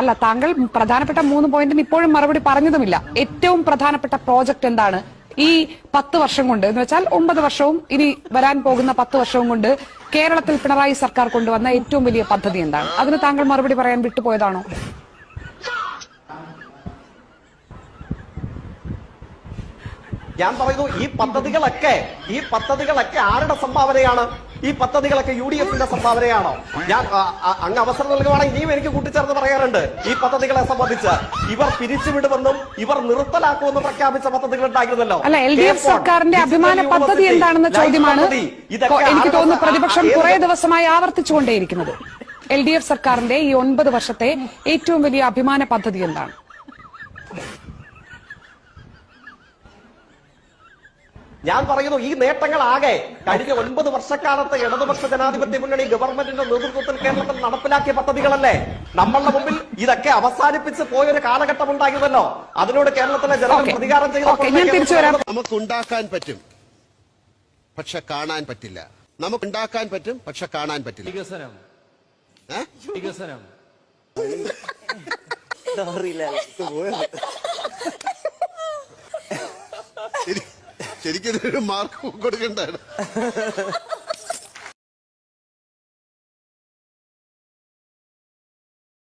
അല്ല, താങ്കൾ പ്രധാനപ്പെട്ട 3 പോയിന്റിന് ഇപ്പോഴും മറുപടി പറഞ്ഞതുമില്ല. ഏറ്റവും പ്രധാനപ്പെട്ട പ്രോജക്ട് എന്താണ് ഈ 10 വർഷം കൊണ്ട് എന്ന് വെച്ചാൽ 9 വർഷവും ഇനി വരാൻ പോകുന്ന 10 വർഷവും കൊണ്ട് കേരളത്തിൽ പിണറായി സർക്കാർ കൊണ്ടുവന്ന ഏറ്റവും വലിയ പദ്ധതി എന്താണ്? അതിന് താങ്കൾ മറുപടി പറയാൻ വിട്ടുപോയതാണോ? ഞാൻ പറയുന്നു, ഈ പദ്ധതികളൊക്കെ ആരുടെ സംഭാവനയാണ്? ഈ പദ്ധതികളൊക്കെ UDFന്റെ സംഭാവനയാണോ? ഞാൻ അങ്ങ് അവസരം നൽകുവാണെങ്കിൽ ഇനിയും എനിക്ക് കൂട്ടിച്ചേർന്ന് പറയാറുണ്ട്. ഈ പദ്ധതികളെ സംബന്ധിച്ച് ഇവർ പിരിച്ചുവിടുമെന്നും ഇവർ നിർത്തലാക്കുമെന്നും പ്രഖ്യാപിച്ച പദ്ധതികൾ ഉണ്ടായിരുന്നല്ലോ. അല്ല, LDF സർക്കാരിന്റെ അഭിമാന പദ്ധതി എന്താണെന്ന ചോദ്യമാണ് എനിക്ക് തോന്നുന്നു പ്രതിപക്ഷം കുറെ ദിവസമായി ആവർത്തിച്ചുകൊണ്ടേയിരിക്കുന്നത്. LDF സർക്കാരിന്റെ ഈ 9 വർഷത്തെ ഏറ്റവും വലിയ അഭിമാന പദ്ധതി എന്താണ്? ഞാൻ പറയുന്നു, ഈ നേട്ടങ്ങളാകെ കഴിഞ്ഞ 9 വർഷക്കാലത്ത് ഇടതുപക്ഷ ജനാധിപത്യ മുന്നണി ഗവൺമെന്റിന്റെ നേതൃത്വത്തിൽ കേരളത്തിൽ നടപ്പിലാക്കിയ പദ്ധതികളല്ലേ? നമ്മളുടെ മുമ്പിൽ ഇതൊക്കെ അവസാനിപ്പിച്ച് പോയൊരു കാലഘട്ടം ഉണ്ടായിരുന്നല്ലോ. അതിനോട് കേരളത്തിലെ ജനങ്ങൾ പ്രതികാരം ചെയ്തു. നമുക്കുണ്ടാക്കാൻ പറ്റും, പക്ഷെ കാണാൻ പറ്റില്ല. നമുക്കുണ്ടാക്കാൻ പറ്റും, പക്ഷെ കാണാൻ പറ്റില്ല. വികസനം ശരിക്കും മാർക്ക് കൊടുക്കണ്ടാണ്.